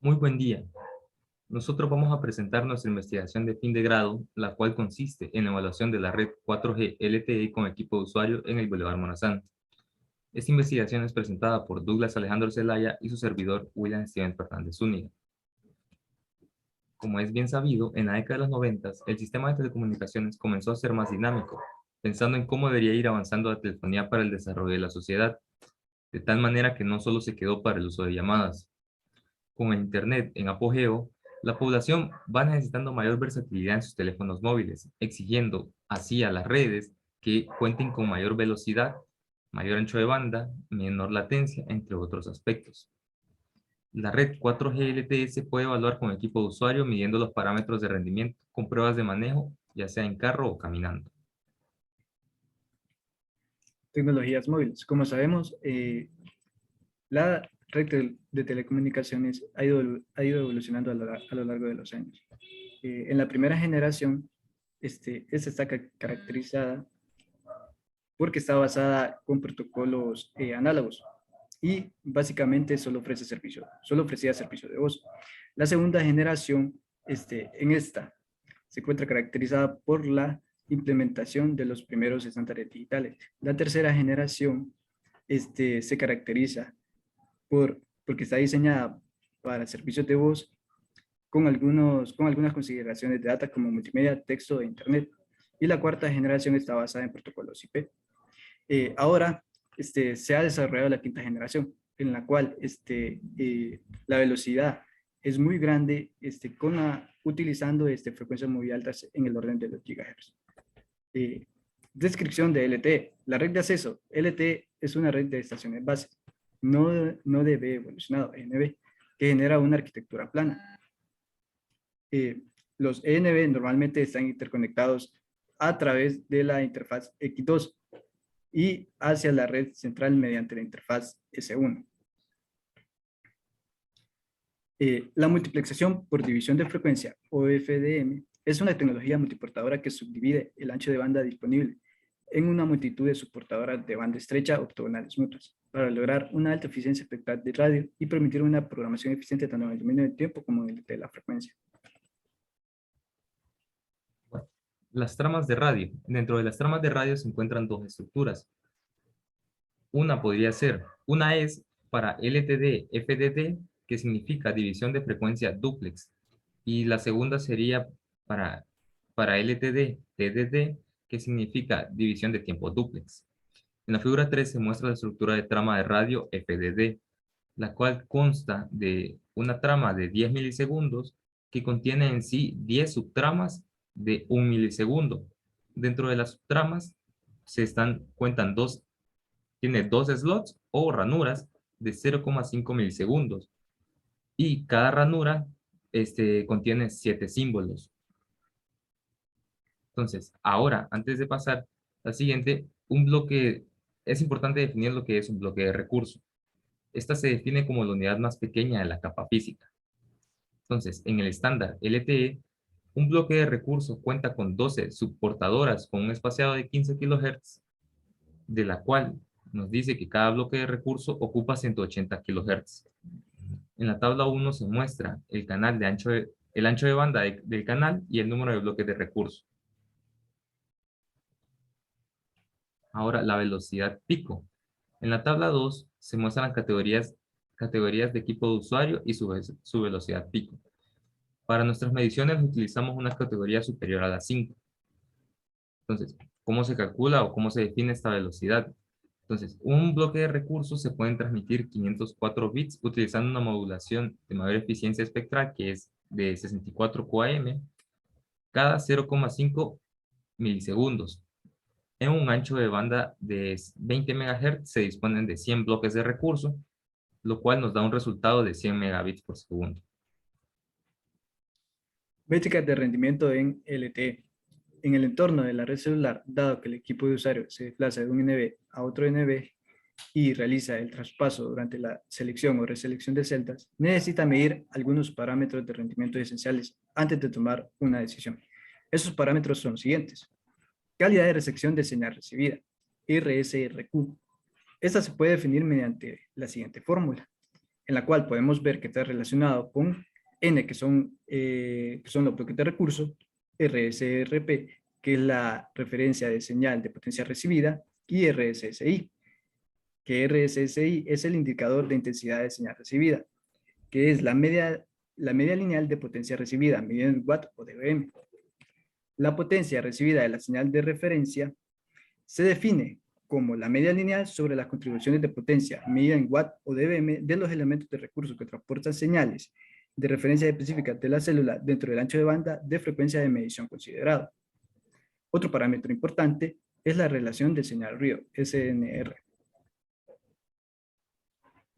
Muy buen día. Nosotros vamos a presentar nuestra investigación de fin de grado, la cual consiste en la evaluación de la red 4G LTE con equipo de usuario en el Boulevard Morazán. Esta investigación es presentada por Douglas Alejandro Zelaya y su servidor William Steven Fernández Zúñiga. Como es bien sabido, en la década de los 90, el sistema de telecomunicaciones comenzó a ser más dinámico, pensando en cómo debería ir avanzando la telefonía para el desarrollo de la sociedad, de tal manera que no solo se quedó para el uso de llamadas. Con el Internet en apogeo, la población va necesitando mayor versatilidad en sus teléfonos móviles, exigiendo así a las redes que cuenten con mayor velocidad, mayor ancho de banda, menor latencia, entre otros aspectos. La red 4G LTE se puede evaluar con equipo de usuario midiendo los parámetros de rendimiento con pruebas de manejo, ya sea en carro o caminando. Tecnologías móviles. Como sabemos, la red de telecomunicaciones ha ido evolucionando a lo largo de los años. En la primera generación, esta está caracterizada porque está basada con protocolos análogos y básicamente solo ofrecía servicio de voz. La segunda generación, en esta, se encuentra caracterizada por la implementación de los primeros estándares digitales. La tercera generación se caracteriza porque está diseñada para servicios de voz con algunas consideraciones de data como multimedia, texto e internet. Y la cuarta generación está basada en protocolos IP. Ahora se ha desarrollado la quinta generación, en la cual la velocidad es muy grande utilizando frecuencias muy altas en el orden de los gigahertz. Descripción de LTE. La red de acceso. LTE es una red de estaciones base, no de evolucionado, ENB, que genera una arquitectura plana. Los ENB normalmente están interconectados a través de la interfaz X2 y hacia la red central mediante la interfaz S1. La multiplexación por división de frecuencia, o FDM, es una tecnología multiportadora que subdivide el ancho de banda disponible en una multitud de subportadoras de banda estrecha octogonales mutuas para lograr una alta eficiencia espectral de radio y permitir una programación eficiente tanto en el dominio del tiempo como en el de la frecuencia. Las tramas de radio. Dentro de las tramas de radio se encuentran dos estructuras. Una es para LTD FDD, que significa división de frecuencia dúplex, y la segunda sería para LTD TDD, que significa división de tiempo dúplex. En la figura 3 se muestra la estructura de trama de radio FDD, la cual consta de una trama de 10 milisegundos que contiene en sí 10 subtramas de 1 milisegundo. Dentro de las subtramas tiene dos slots o ranuras de 0,5 milisegundos y cada ranura contiene 7 símbolos. Entonces, ahora, antes de pasar al siguiente, es importante definir lo que es un bloque de recurso. Esta se define como la unidad más pequeña de la capa física. Entonces, en el estándar LTE, un bloque de recurso cuenta con 12 subportadoras con un espaciado de 15 kHz, de la cual nos dice que cada bloque de recurso ocupa 180 kHz. En la tabla 1 se muestra el ancho de banda del canal y el número de bloques de recurso. Ahora, la velocidad pico. En la tabla 2 se muestran las categorías de equipo de usuario y su velocidad pico. Para nuestras mediciones utilizamos una categoría superior a la 5. Entonces, ¿cómo se calcula o cómo se define esta velocidad? Entonces, un bloque de recursos se pueden transmitir 504 bits utilizando una modulación de mayor eficiencia espectral que es de 64 QAM cada 0,5 milisegundos. En un ancho de banda de 20 MHz se disponen de 100 bloques de recurso, lo cual nos da un resultado de 100 megabits por segundo. Métricas de rendimiento en LTE. En el entorno de la red celular, dado que el equipo de usuario se desplaza de un NB a otro NB y realiza el traspaso durante la selección o reselección de celdas, necesita medir algunos parámetros de rendimiento esenciales antes de tomar una decisión. Esos parámetros son los siguientes. Calidad de recepción de señal recibida, RSRQ. Esta se puede definir mediante la siguiente fórmula. en la cual podemos ver que está relacionado con N, que son los bloques de recursos, RSRP, que es la referencia de señal de potencia recibida, y RSSI, que RSSI es el indicador de intensidad de señal recibida, que es la media lineal de potencia recibida, medida en watt o dBm. La potencia recibida de la señal de referencia se define como la media lineal sobre las contribuciones de potencia, medida en watt o dBm, de los elementos de recurso que transportan señales de referencia específicas de la célula dentro del ancho de banda de frecuencia de medición considerado. Otro parámetro importante es la relación de señal-ruido, SNR.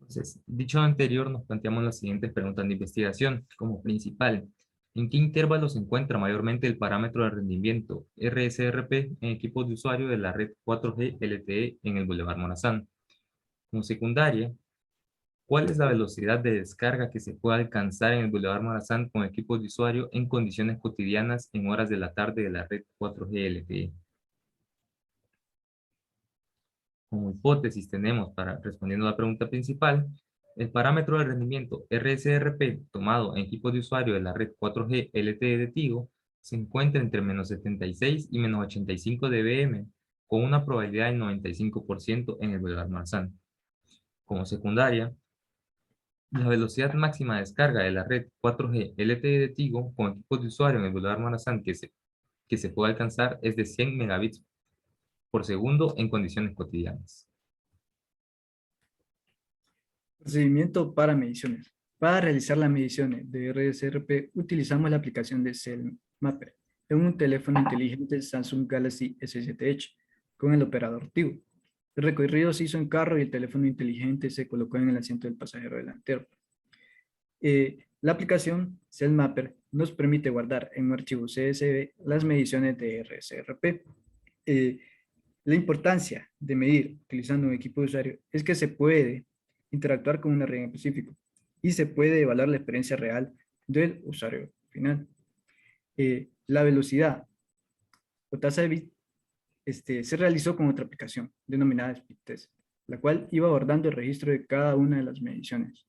Entonces, dicho anterior, nos planteamos las siguientes preguntas de investigación. Como principal, ¿en qué intervalo se encuentra mayormente el parámetro de rendimiento RSRP en equipos de usuario de la red 4G LTE en el Boulevard Morazán? Como secundaria, ¿cuál es la velocidad de descarga que se puede alcanzar en el Boulevard Morazán con equipos de usuario en condiciones cotidianas en horas de la tarde de la red 4G LTE? Como hipótesis tenemos, para respondiendo a la pregunta principal, el parámetro de rendimiento RSRP tomado en equipos de usuario de la red 4G LTE de Tigo se encuentra entre menos 76 y menos 85 dBm, con una probabilidad del 95% en el Boulevard Marzán. Como secundaria, la velocidad máxima de descarga de la red 4G LTE de Tigo con equipos de usuario en el Boulevard Marazán que se puede alcanzar es de 100 megabits por segundo en condiciones cotidianas. Procedimiento para mediciones. Para realizar las mediciones de RSRP utilizamos la aplicación de CellMapper en un teléfono inteligente Samsung Galaxy S7 Edge con el operador Tigo. El recorrido se hizo en carro y el teléfono inteligente se colocó en el asiento del pasajero delantero. La aplicación CellMapper nos permite guardar en un archivo CSV las mediciones de RSRP. La importancia de medir utilizando un equipo de usuario es que se puede interactuar con una red en específico y se puede evaluar la experiencia real del usuario final. La velocidad o tasa de bit se realizó con otra aplicación denominada Speed Test, la cual iba guardando el registro de cada una de las mediciones.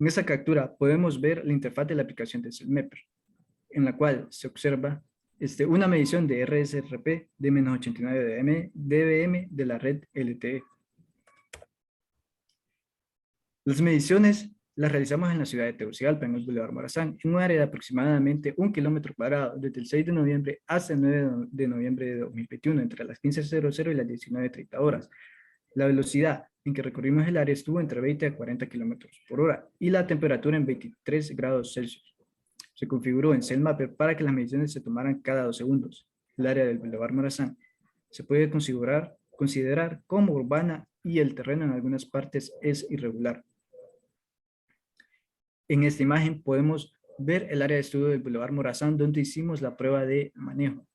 En esta captura podemos ver la interfaz de la aplicación de CellMapper, en la cual se observa una medición de RSRP de menos 89 dBm de la red LTE. Las mediciones las realizamos en la ciudad de Tegucigalpa, en el Boulevard Morazán, en un área de aproximadamente 1 kilómetro cuadrado, desde el 6 de noviembre hasta el 9 de noviembre de 2021, entre las 15:00 y las 19:30 horas. La velocidad en que recorrimos el área estuvo entre 20 a 40 kilómetros por hora y la temperatura en 23 grados Celsius. Se configuró en CellMapper para que las mediciones se tomaran cada 2 segundos. El área del Boulevard Morazán se puede considerar como urbana y el terreno en algunas partes es irregular. En esta imagen podemos ver el área de estudio del Boulevard Morazán donde hicimos la prueba de manejo.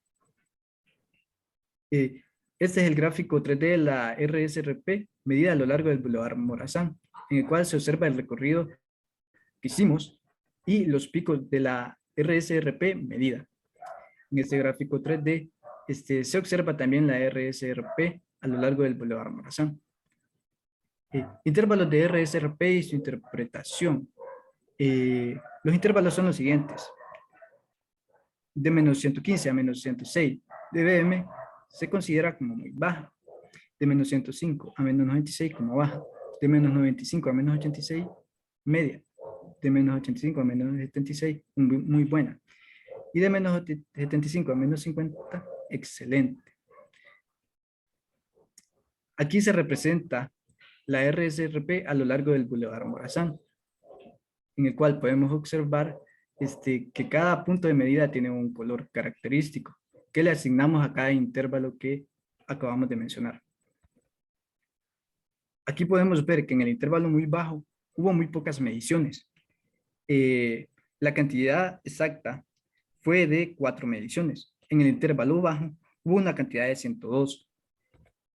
Este es el gráfico 3D de la RSRP medida a lo largo del Boulevard Morazán, en el cual se observa el recorrido que hicimos y los picos de la RSRP medida. En este gráfico 3D se observa también la RSRP a lo largo del Boulevard Morazán. Intervalos de RSRP y su interpretación. Los intervalos son los siguientes. De menos 115 a menos 106 dBm se considera como muy baja. De menos 105 a menos 96 como baja. De menos 95 a menos 86, media. De menos 85 a menos 76, muy buena. Y de menos 75 a menos 50, excelente. Aquí se representa la RSRP a lo largo del Boulevard Morazán, en el cual podemos observar que cada punto de medida tiene un color característico que le asignamos a cada intervalo que acabamos de mencionar. Aquí podemos ver que en el intervalo muy bajo hubo muy pocas mediciones. La cantidad exacta fue de 4 mediciones. En el intervalo bajo hubo una cantidad de 102.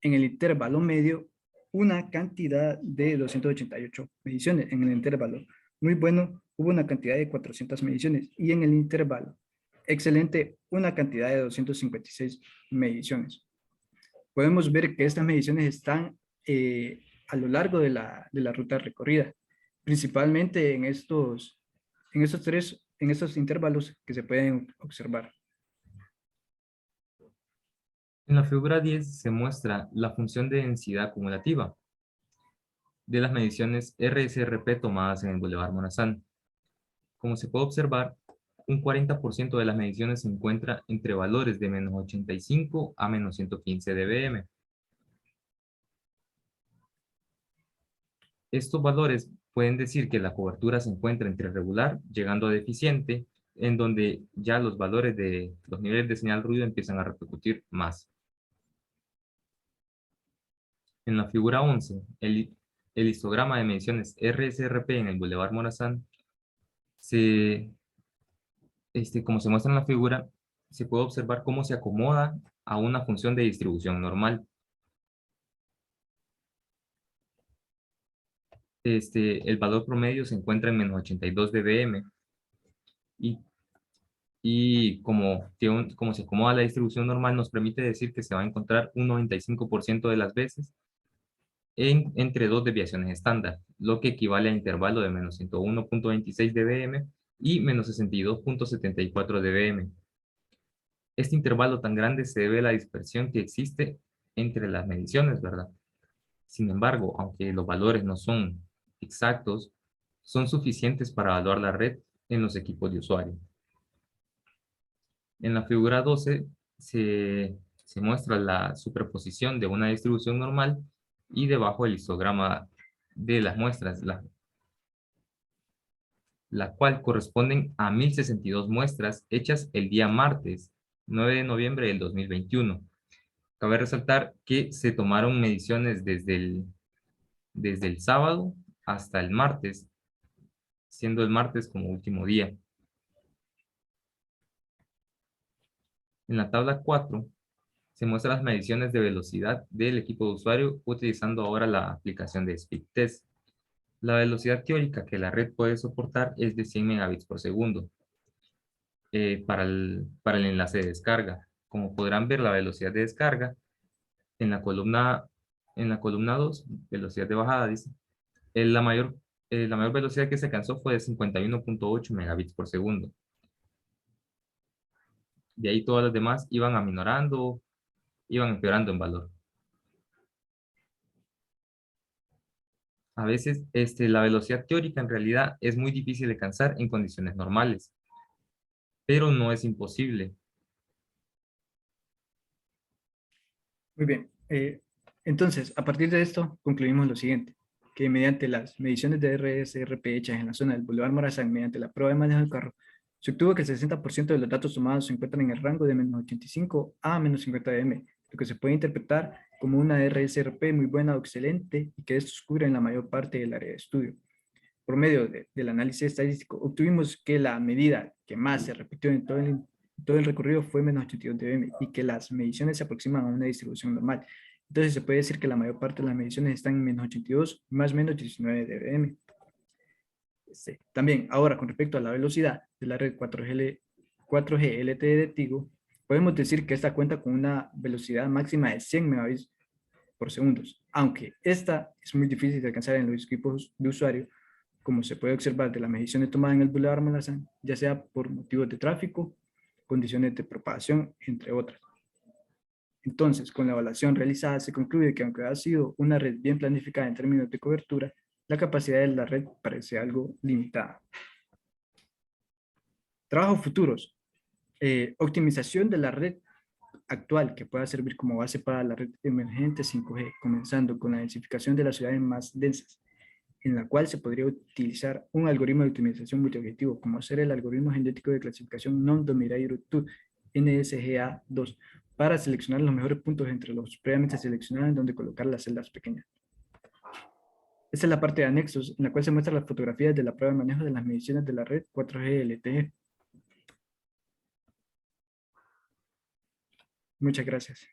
En el intervalo medio, una cantidad de 288 mediciones. En el intervalo muy bueno, hubo una cantidad de 400 mediciones. Y en el intervalo excelente, una cantidad de 256 mediciones. Podemos ver que estas mediciones están a lo largo de la ruta recorrida, principalmente en estos intervalos que se pueden observar. En la figura 10 se muestra la función de densidad acumulativa de las mediciones RSRP tomadas en el Boulevard Morazán. Como se puede observar, un 40% de las mediciones se encuentra entre valores de menos 85 a menos 115 dBm. Estos valores pueden decir que la cobertura se encuentra entre regular, llegando a deficiente, en donde ya los valores de los niveles de señal ruido empiezan a repercutir más. En la figura 11, el histograma de mediciones RSRP en el Boulevard Morazán, como se muestra en la figura, se puede observar cómo se acomoda a una función de distribución normal. El valor promedio se encuentra en menos 82 dBm y como se acomoda la distribución normal, nos permite decir que se va a encontrar un 95% de las veces entre dos desviaciones estándar, lo que equivale a intervalo de menos 101.26 dBm y menos 62.74 dBm. Este intervalo tan grande se debe a la dispersión que existe entre las mediciones, ¿verdad? Sin embargo, aunque los valores no son exactos, son suficientes para evaluar la red en los equipos de usuario. En la figura 12 se muestra la superposición de una distribución normal y debajo el histograma de las muestras, la cual corresponden a 1062 muestras hechas el día martes 9 de noviembre del 2021. Cabe resaltar que se tomaron mediciones desde el sábado hasta el martes, siendo el martes como último día. En la tabla 4 se muestran las mediciones de velocidad del equipo de usuario utilizando ahora la aplicación de SpeedTest. La velocidad teórica que la red puede soportar es de 100 megabits por segundo para el enlace de descarga. Como podrán ver, la velocidad de descarga en la columna 2, velocidad de bajada, dice, la mayor velocidad que se alcanzó fue de 51.8 megabits por segundo. De ahí todas las demás iban aminorando, iban empeorando en valor. A veces la velocidad teórica en realidad es muy difícil de alcanzar en condiciones normales, pero no es imposible. Muy bien. Entonces, a partir de esto, concluimos lo siguiente, que mediante las mediciones de RSRP hechas en la zona del Boulevard Morazán mediante la prueba de manejo del carro, se obtuvo que el 60% de los datos tomados se encuentran en el rango de menos 85 a menos 50 dm, lo que se puede interpretar como una RSRP muy buena o excelente y que estos cubren la mayor parte del área de estudio. Por medio del análisis estadístico, obtuvimos que la medida que más se repitió en todo el recorrido fue menos 82 dBm y que las mediciones se aproximan a una distribución normal. Entonces se puede decir que la mayor parte de las mediciones están en menos 82 más menos 19 dBm. También, ahora con respecto a la velocidad de la red 4G LTE de Tigo, podemos decir que esta cuenta con una velocidad máxima de 100 megabits por segundo, aunque esta es muy difícil de alcanzar en los equipos de usuario, como se puede observar de las mediciones tomadas en el Boulevard Morazán, ya sea por motivos de tráfico, condiciones de propagación, entre otras. Entonces, con la evaluación realizada se concluye que aunque ha sido una red bien planificada en términos de cobertura, la capacidad de la red parece algo limitada. Trabajos futuros. Optimización de la red actual que pueda servir como base para la red emergente 5G, comenzando con la densificación de las ciudades más densas, en la cual se podría utilizar un algoritmo de optimización multiobjetivo, como ser el algoritmo genético de clasificación Non-Dominated NSGA2, para seleccionar los mejores puntos entre los previamente seleccionados en donde colocar las celdas pequeñas. Esta es la parte de anexos, en la cual se muestran las fotografías de la prueba de manejo de las mediciones de la red 4G LTE. Muchas gracias.